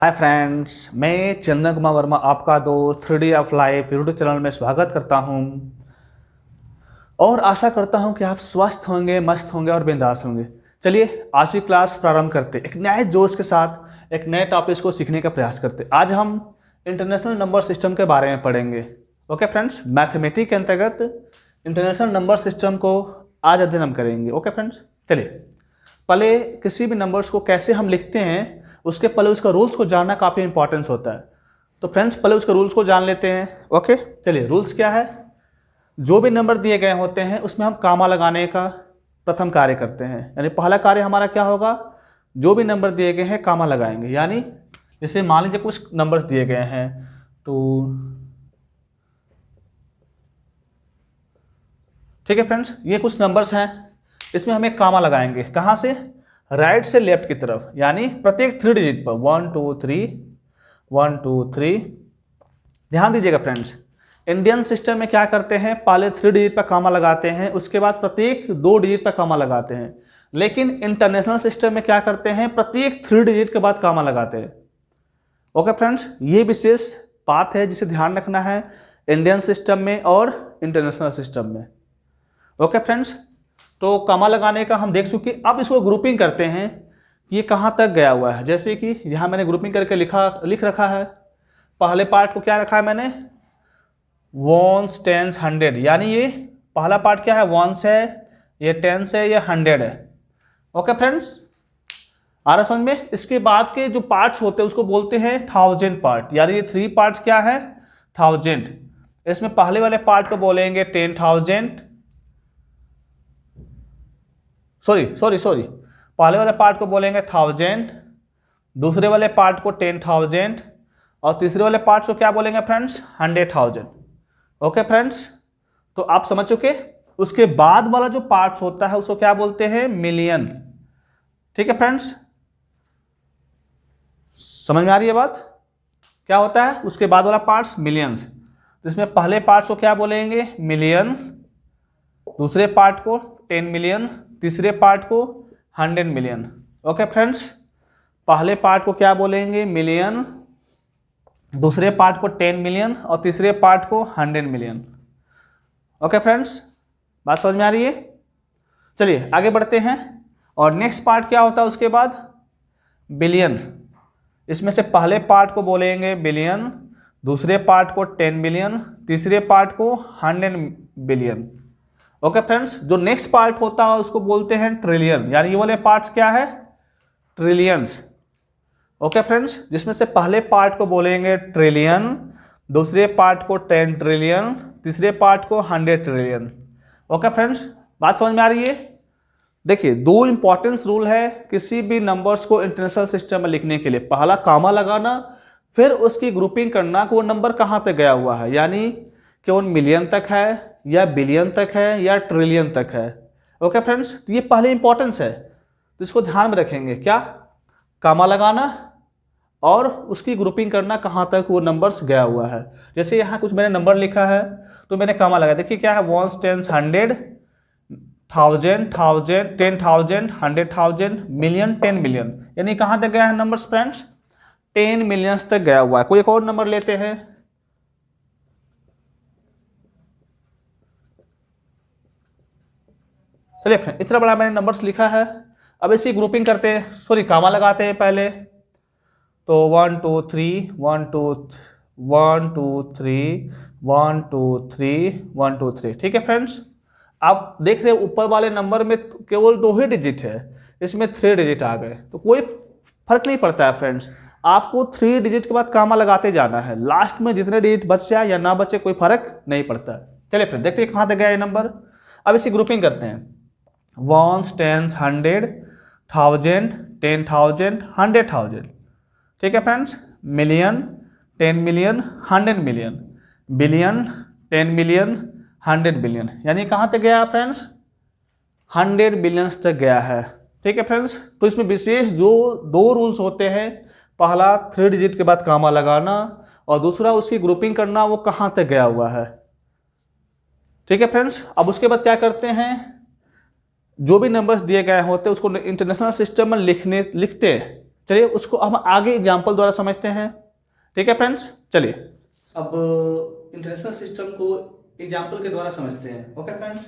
Hi friends, मैं चंदन कुमार वर्मा आपका दोस्त 3D of life YouTube channel में स्वागत करता हूं और आशा करता हूं कि आप स्वस्थ होंगे, मस्त होंगे और बिंदास होंगे। चलिए आज की क्लास प्रारंभ करते, एक नए जोश के साथ एक नए टॉपिक को सीखने का प्रयास करते। आज हम इंटरनेशनल नंबर सिस्टम के बारे में पढ़ेंगे। ओके फ्रेंड्स, मैथमेटिक्स के अंतर्गत इंटरनेशनल नंबर सिस्टम को आज अध्ययन हम करेंगे। ओके फ्रेंड्स, चलिए पहले किसी भी नंबर्स को कैसे हम लिखते हैं उसके पहले उसका रूल्स को जानना काफ़ी इंपॉर्टेंस होता है। तो फ्रेंड्स पहले उसके रूल्स को जान लेते हैं। ओके चलिए, रूल्स क्या है। जो भी नंबर दिए गए होते हैं उसमें हम कामा लगाने का प्रथम कार्य करते हैं, यानी पहला कार्य हमारा क्या होगा, जो भी नंबर दिए गए हैं कामा लगाएंगे। यानी जैसे मान लीजिए कुछ नंबर्स दिए गए हैं तो ठीक है फ्रेंड्स, ये कुछ नंबर्स हैं, इसमें हम एक कामा लगाएंगे। कहाँ से? राइट से लेफ्ट की तरफ, यानी प्रत्येक 3 डिजिट पर 1 2 3 1 2 3। ध्यान दीजिएगा फ्रेंड्स, इंडियन सिस्टम में क्या करते हैं, पहले 3 डिजिट पर कामा लगाते हैं, उसके बाद प्रत्येक 2 डिजिट पर कामा लगाते हैं। लेकिन इंटरनेशनल सिस्टम में क्या करते हैं, प्रत्येक 3 डिजिट के बाद कामा लगाते हैं। ओके फ्रेंड्स, ये विशेष बात है जिसे ध्यान रखना है इंडियन सिस्टम में और इंटरनेशनल सिस्टम में। ओके फ्रेंड्स, तो कामा लगाने का हम देख चुके। अब इसको ग्रुपिंग करते हैं कि ये कहाँ तक गया हुआ है। जैसे कि यहाँ मैंने ग्रुपिंग करके लिख रखा है। पहले पार्ट को क्या रखा है मैंने, वंस, टेंस, 100, यानी ये पहला पार्ट क्या है, वंस है, ये टेंस है, ये 100 है। ओके फ्रेंड्स, आ रहा समझ में। इसके बाद के जो पार्ट्स होते हैं उसको बोलते हैं 1000 पार्ट, यानी ये 3 पार्ट क्या है, 1000। इसमें पहले वाले पार्ट को बोलेंगे 10,000, सॉरी पहले वाले पार्ट को बोलेंगे 1000, दूसरे वाले पार्ट को 10,000 और तीसरे वाले पार्ट को क्या बोलेंगे फ्रेंड्स, 100,000। ओके फ्रेंड्स, तो आप समझ चुके। उसके बाद वाला जो पार्ट होता है उसको क्या बोलते हैं, मिलियन। ठीक है फ्रेंड्स, समझ में आ रही है बात, क्या होता है उसके बाद वाला पार्ट्स, मिलियंस। तो इसमें पहले पार्ट्स को क्या बोलेंगे, मिलियन, दूसरे पार्ट को 10 मिलियन, तीसरे पार्ट को 100 मिलियन। ओके फ्रेंड्स, पहले पार्ट को क्या बोलेंगे, मिलियन, दूसरे पार्ट को 10 मिलियन और तीसरे पार्ट को 100 मिलियन। ओके फ्रेंड्स, बात समझ में आ रही है। चलिए आगे बढ़ते हैं। और नेक्स्ट पार्ट क्या होता है उसके बाद, बिलियन। इसमें से पहले पार्ट को बोलेंगे बिलियन, दूसरे पार्ट को 10 बिलियन, तीसरे पार्ट को 100 बिलियन। ओके फ्रेंड्स, जो नेक्स्ट पार्ट होता है उसको बोलते हैं ट्रिलियन, यानी ये वाले पार्ट्स क्या है, ट्रिलियंस। ओके फ्रेंड्स, जिसमें से पहले पार्ट को बोलेंगे ट्रिलियन, दूसरे पार्ट को 10 ट्रिलियन, तीसरे पार्ट को 100 ट्रिलियन। ओके फ्रेंड्स, बात समझ में आ रही है। देखिए, 2 इंपॉर्टेंस रूल है किसी भी नंबर्स को इंटरनेशनल सिस्टम में लिखने के लिए। पहला कामा लगाना, फिर उसकी ग्रुपिंग करना कि वो नंबर कहाँ तक गया हुआ है, यानी कि वो मिलियन तक है या बिलियन तक है या ट्रिलियन तक है। ओके फ्रेंड्स, तो ये पहले इंपॉर्टेंस है, तो इसको ध्यान में रखेंगे। क्या, कामा लगाना और उसकी ग्रुपिंग करना कहाँ तक वो नंबर्स गया हुआ है। जैसे यहाँ कुछ मैंने नंबर लिखा है तो मैंने कामा लगाया। देखिए क्या है, वंस, टेंस, 100, 1000, 10,000, 100,000, मिलियन, 10 मिलियन, यानी कहाँ तक गया है नंबर्स फ्रेंड्स, 10 मिलियंस तक गया हुआ है। कोई एक और नंबर लेते हैं। चलिए फ्रेंड, इतना बड़ा मैंने नंबर्स लिखा है। अब इसकी ग्रुपिंग करते हैं, सॉरी कामा लगाते हैं पहले। तो 1 2 3 1 2 1 2 3 1 2 3 1 2 3। ठीक है फ्रेंड्स, आप देख रहे हैं ऊपर वाले नंबर में केवल 2 ही डिजिट है, इसमें 3 डिजिट आ गए, तो कोई फर्क नहीं पड़ता है फ्रेंड्स। आपको 3 डिजिट के बाद कामा लगाते जाना है, लास्ट में जितने डिजिट बच जाए या ना बचे कोई फर्क नहीं पड़ता है। चलिए फ्रेंड, देखते हैं कहाँ तक गया ये नंबर। अब इसकी ग्रुपिंग करते हैं, वंस, टेंस, 100, 1000, 10,000, 100,000। ठीक है friends, million, 10 million, 100 million, billion, 10 million, 100 billion, यानी कहाँ तक गया फ्रेंड्स, 100 बिलियंस तक गया है। ठीक है फ्रेंड्स, तो इसमें विशेष जो 2 रूल्स होते हैं, पहला 3 डिजिट के बाद कामा लगाना और दूसरा उसकी ग्रुपिंग करना, वो कहाँ तक गया हुआ है। ठीक है फ्रेंड्स, अब उसके बाद क्या करते हैं, जो भी नंबर्स दिए गए होते हैं उसको इंटरनेशनल सिस्टम में लिखते हैं। चलिए उसको हम आगे एग्जाम्पल द्वारा समझते हैं। ठीक है फ्रेंड्स, चलिए अब इंटरनेशनल सिस्टम को एग्जाम्पल के द्वारा समझते हैं। ओके फ्रेंड्स,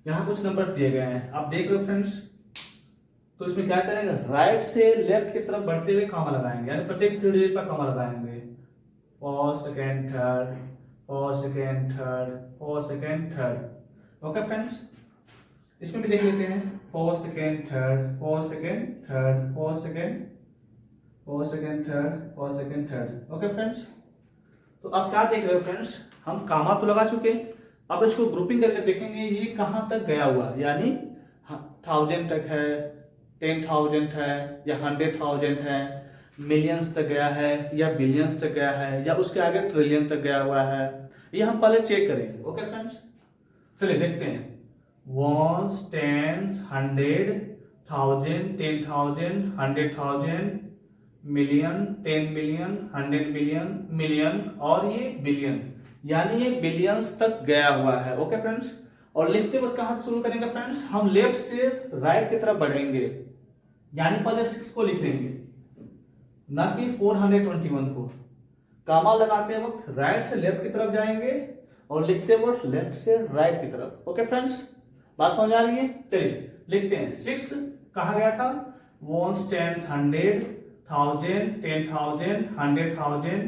यहाँ कुछ नंबर दिए गए हैं, आप देख रहे हो फ्रेंड्स। तो इसमें क्या करेंगे, राइट से लेफ्ट की तरफ बढ़ते हुए कॉमा लगाएंगे, यानी प्रत्येक 3 डिजिट पर कॉमा लगाएंगे। First second third, first second third, first second third. Okay friends, इसमें भी देख लेते हैं, first second third, first second third, first second, first second third, first second third. Okay friends, तो अब क्या देख रहे हो फ्रेंड्स, हम कामा तो लगा चुके, अब इसको ग्रुपिंग करके देखेंगे ये कहाँ तक गया हुआ, यानी 1000 तक है, 10,000 है, या 100,000 है, मिलियंस तक गया है, या बिलियंस तक गया है, या उसके आगे ट्रिलियन तक गया हुआ है, ये हम पहले चेक करेंगे। ओके फ्रेंड्स, चलिए देखते हैं। 1s, 10s, 100, 1000, 10,000, 100,000, million, 10 million, 100 million, million और ये बिलियन, यानी ये बिलियंस तक गया हुआ है। ओके फ्रेंड्स, और लिखते वक्त कहां से शुरू करेंगे फ्रेंड्स, हम लेफ्ट से राइट की तरफ बढ़ेंगे, यानी पहले 6 को लिखेंगे, ना कि 421 को। कामा लगाते वक्त राइट से लेफ्ट की तरफ जाएंगे और लिखते वक्त लेफ्ट से राइट की तरफ। ओके फ्रेंड्स, बात समझ आ रही है? चलिए लिखते हैं। 6 कहा गया था, 1s, 10s, 100, 1000, 10,000, 100,000,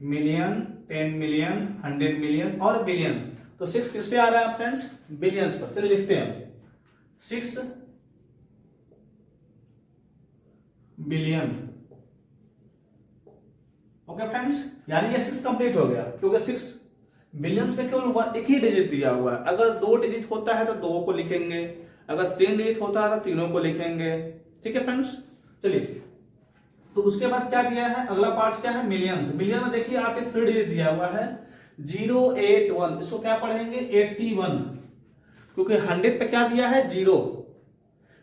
million, 10 million, 100 million और बिलियन। तो 6 किस पे आ रहा है फ्रेंड्स, बिलियंस पर। चलिए लिखते हैं 6 बिलियन। ओके फ्रेंड्स, यानी ये 6 कंप्लीट हो गया, क्योंकि 6 बिलियंस में केवल एक ही डिजिट दिया हुआ है। अगर 2 डिजिट होता है तो 2 को लिखेंगे, अगर 3 डिजिट होता है तो 3 को लिखेंगे। ठीक है फ्रेंड्स, चलिए तो उसके बाद क्या दिया है, अगला पार्ट क्या है, मिलियन। तो मिलियन में देखिए आपके 3 डिजिट दिया हुआ है 081, इसको क्या पढ़ेंगे 81, क्योंकि 100 पे क्या दिया है 0,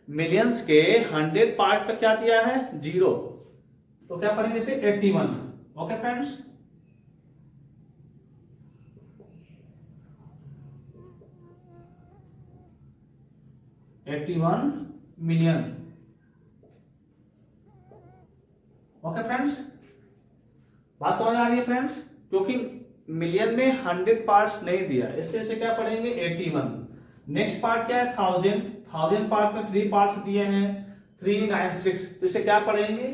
मिलियंस के 100 पार्ट पे क्या दिया है 0, तो क्या पढ़ेंगे इसे 81। Okay friends, million. Okay friends, बात समझ आ रही है फ्रेंड्स, क्योंकि मिलियन में 100 पार्ट्स नहीं दिया, इसलिए इसे क्या पढ़ेंगे 81। नेक्स्ट पार्ट क्या है 1000, 1000 पार्ट में 3 पार्ट्स दिए हैं 396, तो इसे क्या पढ़ेंगे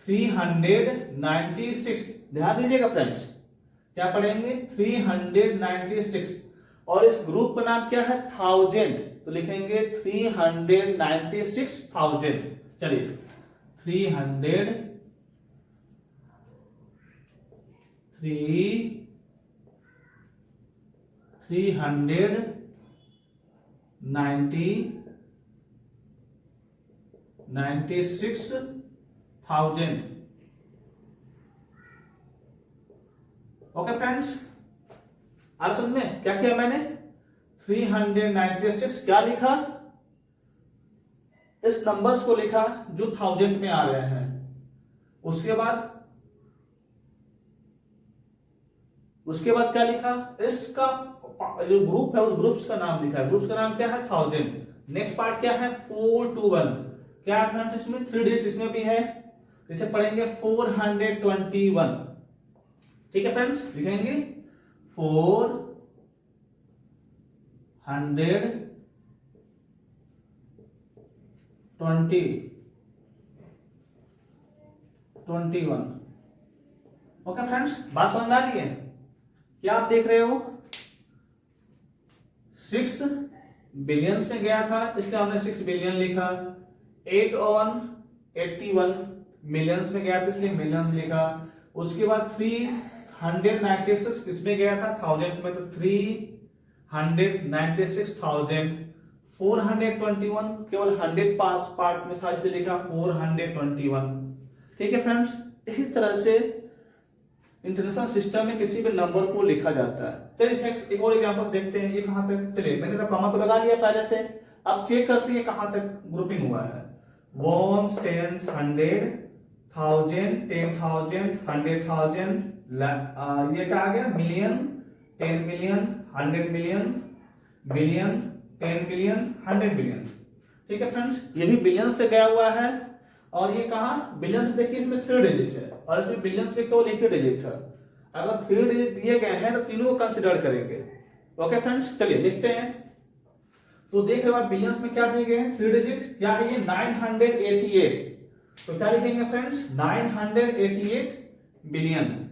396। ध्यान दीजिएगा फ्रेंड्स, क्या पढ़ेंगे 396, और इस ग्रुप का नाम क्या है 1000, तो लिखेंगे 396,000। चलिए 396,000 ओके फ्रेंड्स, आज समझ में क्या किया मैंने, 396 क्या लिखा, इस नंबर्स को लिखा जो 1000 में आ रहे हैं। उसके बाद क्या लिखा, इसका जो ग्रुप है उस ग्रुप्स का नाम लिखा है, ग्रुप्स का नाम क्या है 1000। नेक्स्ट पार्ट क्या है 421, क्या है फ्रेंड्स इसमें 3 डिजिट इसमें भी है, इसे पढ़ेंगे 421। ठीक है फ्रेंड्स, लिखेंगे 421। ओके फ्रेंड्स, बात समझ आ रही है? क्या आप देख रहे हो, 6 बिलियंस में गया था इसलिए हमने 6 बिलियन लिखा, 81 मिलियंस में गया था इसलिए मिलियंस लिखा। उसके बाद 396 किसमें गया था 1000 में, तो 396,000। 421 केवल 100 पार्ट में था इसलिए लिखा 421। ठीक है फ्रेंड्स, इसी तरह से इंटरनेशनल सिस्टम में किसी भी नंबर को लिखा जाता है। चलिए एक और एग्जांपल देखते हैं, ये कहां तक, चलिए मैंने तो कॉमा तो लगा लिया पहले से, अब चेक करते हैं कहां तक ग्रुपिंग हुआ है। 1s, 10s, 100, 1000, 10,000, 100,000, ये क्या आ गया million, 10 million, 100 million, billion, 10 billion, 100 billion. ठीक है फ्रेंड्स, ये भी बिलियंस से गया हुआ है, और ये कहाँ बिलियंस में, देखिए इसमें 3 डिजिट है और इसमें बिलियंस में केवल 1 ही डिजिट है। अगर 3 डिजिट दिए गए हैं तो तीनों को कंसिडर करेंगे। ओके फ्रेंड्स, चलिए देखते हैं। तो देख रहे हो आप बिलियंस में क्या दिए गए हैं 3 डिजिट, क्या है ये 988। तो क्या लिखेंगे friends 988 billion,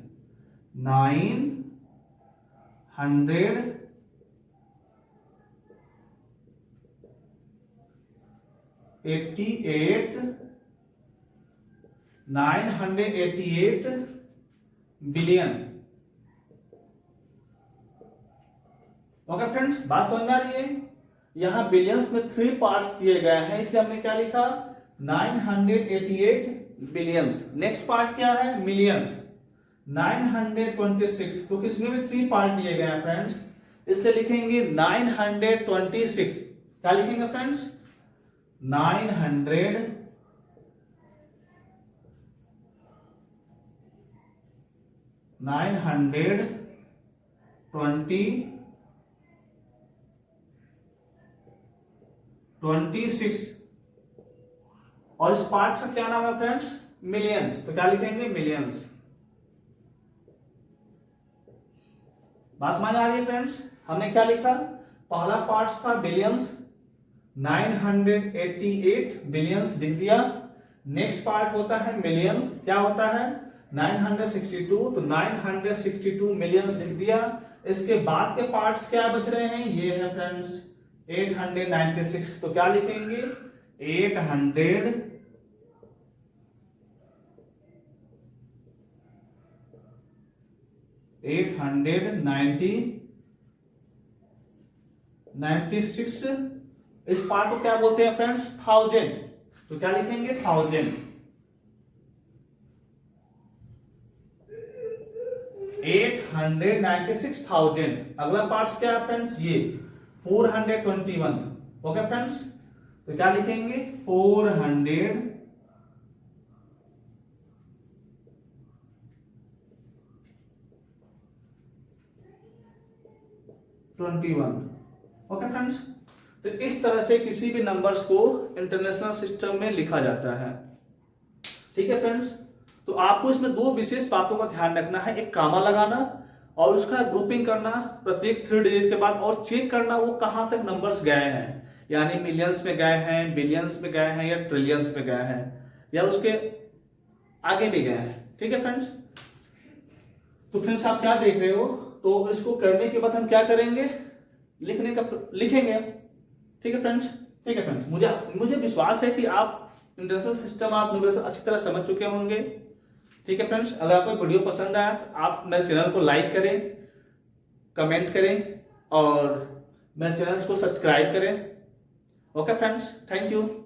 988 988 billion. Okay friends, बात समझ में आ रही है। यहां बिलियंस में 3 पार्ट्स दिए गए हैं, इसलिए हमने क्या लिखा 988 बिलियंस। नेक्स्ट पार्ट क्या है मिलियंस 926, क्योंकि इसमें भी 3 पार्ट दिए गए हैं फ्रेंड्स, इसलिए लिखेंगे 926। क्या लिखेंगे फ्रेंड्स 900 926 और इस पार्ट का क्या नाम है फ्रेंड्स मिलियंस। तो क्या लिखेंगे मिलियंस। बात समझ आ रही है फ्रेंड्स। हमने क्या लिखा, पहला पार्ट था बिलियंस 988 बिलियंस लिख दिया। नेक्स्ट पार्ट होता है मिलियन, क्या होता है 962, तो 962 मिलियंस लिख दिया। इसके बाद के पार्ट्स क्या बच रहे हैं, ये है फ्रेंड्स 896। तो क्या लिखेंगे 896। इस पार्ट को क्या बोलते हैं फ्रेंड्स 1000। तो क्या लिखेंगे 1000। 896,000। अगला पार्ट क्या है फ्रेंड्स ये 421। ओके फ्रेंड्स, तो क्या लिखेंगे 421। ओके फ्रेंड्स, तो इस तरह से किसी भी नंबर्स को इंटरनेशनल सिस्टम में लिखा जाता है। ठीक है फ्रेंड्स, तो आपको इसमें 2 विशेष बातों का ध्यान रखना है, एक कामा लगाना और उसका ग्रुपिंग करना प्रत्येक 3 डिजिट के बाद, और चेक करना वो कहां तक नंबर्स गए हैं, यानी मिलियंस में गए हैं, बिलियंस में गए हैं या ट्रिलियंस में गए हैं या उसके आगे भी गए हैं। ठीक है फ्रेंड्स, तो फ्रेंड्स आप क्या देख रहे हो, तो इसको करने के बाद हम क्या करेंगे लिखेंगे। ठीक है फ्रेंड्स, ठीक है फ्रेंड्स, मुझे विश्वास है कि आप इंटरनेशनल सिस्टम आप अच्छी तरह समझ चुके होंगे। ठीक है फ्रेंड्स, अगर आपको वीडियो पसंद आया तो आप मेरे चैनल को लाइक करें, कमेंट करें और मेरे चैनल को सब्सक्राइब करें। Okay friends, thank you.